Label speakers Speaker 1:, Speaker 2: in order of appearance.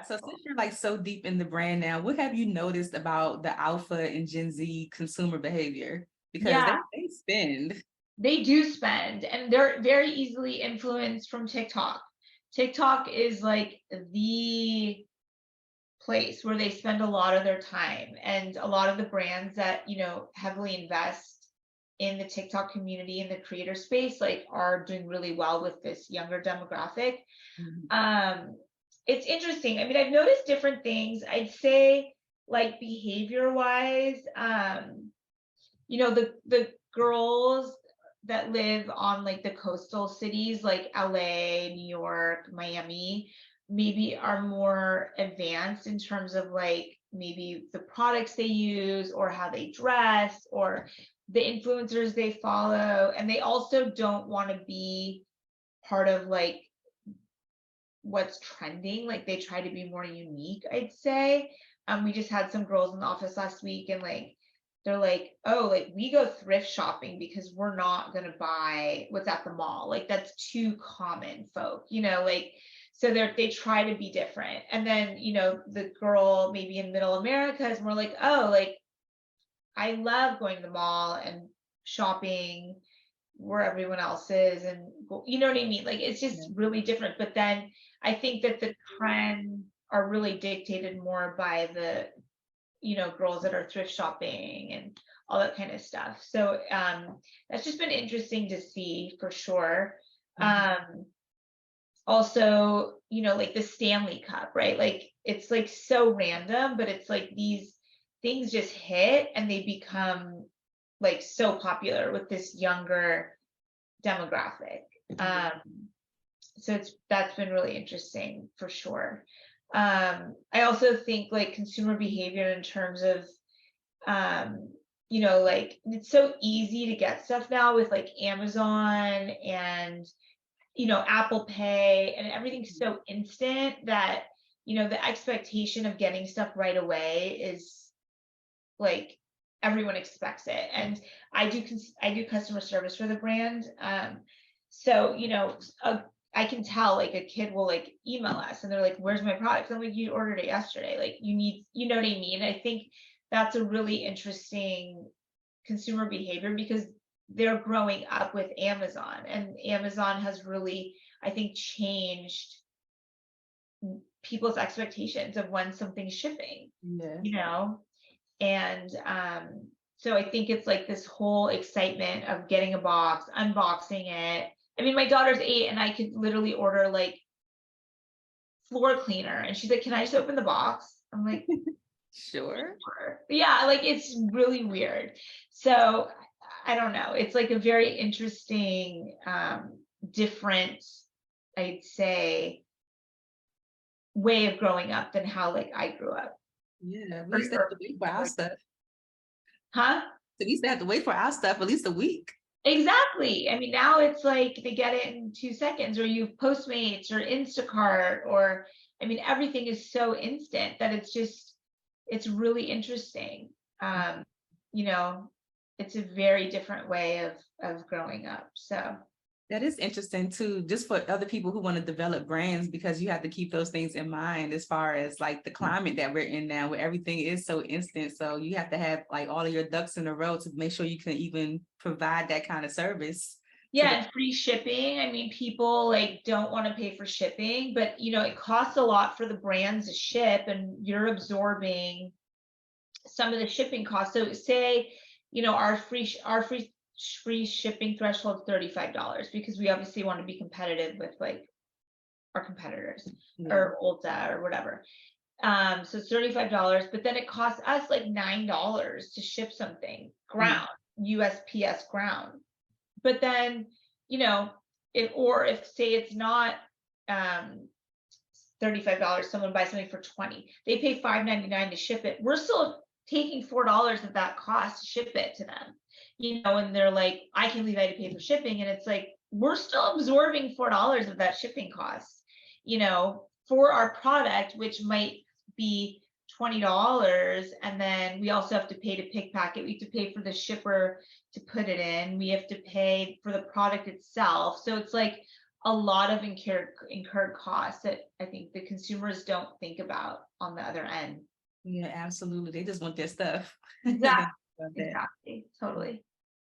Speaker 1: So since you're like so deep in the brand now, what have you noticed about the Alpha and Gen Z consumer behavior? Because
Speaker 2: Yeah,
Speaker 1: they spend.
Speaker 2: they do spend, and they're very easily influenced from TikTok. TikTok is like the place where they spend a lot of their time, and a lot of the brands that, heavily invest in the TikTok community and the creator space like are doing really well with this younger demographic.
Speaker 1: Mhm.
Speaker 2: Um, it's interesting. I mean, I've noticed different things. I'd say like behavior wise, the girls that live on like the coastal cities like LA, New York, Miami, maybe are more advanced in terms of like maybe the products they use or how they dress or the influencers they follow. And they also don't want to be part of like what's trending. Like they try to be more unique, I'd say. We just had some girls in the office last week and like they're like, oh, like we go thrift shopping because we're not gonna buy what's at the mall. Like that's too common folk, like so they try to be different. And then, the girl maybe in middle America is more like, oh, like I love going to the mall and shopping where everyone else is and you know what I mean? Like it's
Speaker 1: Yeah.
Speaker 2: just really different. But then I think that the trends are really dictated more by the, girls that are thrift shopping and all that kind of stuff. So that's just been interesting to see for sure.
Speaker 1: Mhm.
Speaker 2: Also, like the Stanley Cup, right? Like it's like so random, but it's like these things just hit and they become like so popular with this younger demographic.
Speaker 1: Yeah.
Speaker 2: So that's been really interesting for sure. I also think like consumer behavior in terms of like it's so easy to get stuff now with like Amazon and Apple Pay, and everything's so instant that the expectation of getting stuff right away is like everyone expects it. And I do customer service for the brand. So I can tell like a kid will like email us and they're like, where's my product? I'm like, you ordered it yesterday, like you need, you know what I mean? I think that's a really interesting consumer behavior because they're growing up with Amazon, and Amazon has really, I think, changed people's expectations of when something's shipping,
Speaker 1: Yeah.
Speaker 2: you know? And so I think it's like this whole excitement of getting a box, unboxing it. I mean, my daughter's 8 and I could literally order like floor cleaner and she's like, can I just open the box? I'm like,
Speaker 1: Sure.
Speaker 2: sure. Yeah, like it's really weird. So I don't know. It's like a very interesting, different, I'd say, way of growing up than how like I grew up.
Speaker 1: Yeah. We
Speaker 2: Or,
Speaker 1: used to have
Speaker 2: or,
Speaker 1: to wait for our
Speaker 2: or-
Speaker 1: stuff.
Speaker 2: huh?
Speaker 1: So we used to have to wait for our stuff at least a week.
Speaker 2: Exactly. I mean, now it's like they get it in 2 seconds, or you Postmates or Instacart, or I mean, everything is so instant that it's really interesting. Um, you know, it's a very different way of growing up. So
Speaker 1: That is interesting too, just for other people who want to develop brands, because you have to keep those things in mind as far as like the climate that we're in now, where everything is so instant. So you have to have like all of your ducks in a row to make sure you can even provide that kind of service to
Speaker 2: yeah,
Speaker 1: the.
Speaker 2: and free shipping. I mean, people like don't want to pay for shipping, but it costs a lot for the brands to ship, and you're absorbing some of the shipping costs. So say, our free shipping threshold is $35 because we obviously want to be competitive with like our competitors
Speaker 1: Yeah.
Speaker 2: or Ulta or whatever. So it's $35, but then it costs us like $9 to ship something
Speaker 1: Mm.
Speaker 2: ground, USPS ground. But then, you know, if say it's not um $35, someone buys something for 20, they pay $5.99 to ship it. We're still taking $4 of that cost to ship it to them. And they're like, I can't believe I had to pay for shipping. And it's like, we're still absorbing $4 of that shipping cost, for our product, which might be $20. And then we also have to pay to pick pack it. We have to pay for the shipper to put it in. We have to pay for the product itself. So it's like a lot of incurred costs that I think the consumers don't think about on the other end.
Speaker 1: Yeah, absolutely. They just want their stuff.
Speaker 2: Exactly,
Speaker 1: Love that.
Speaker 2: exactly, totally.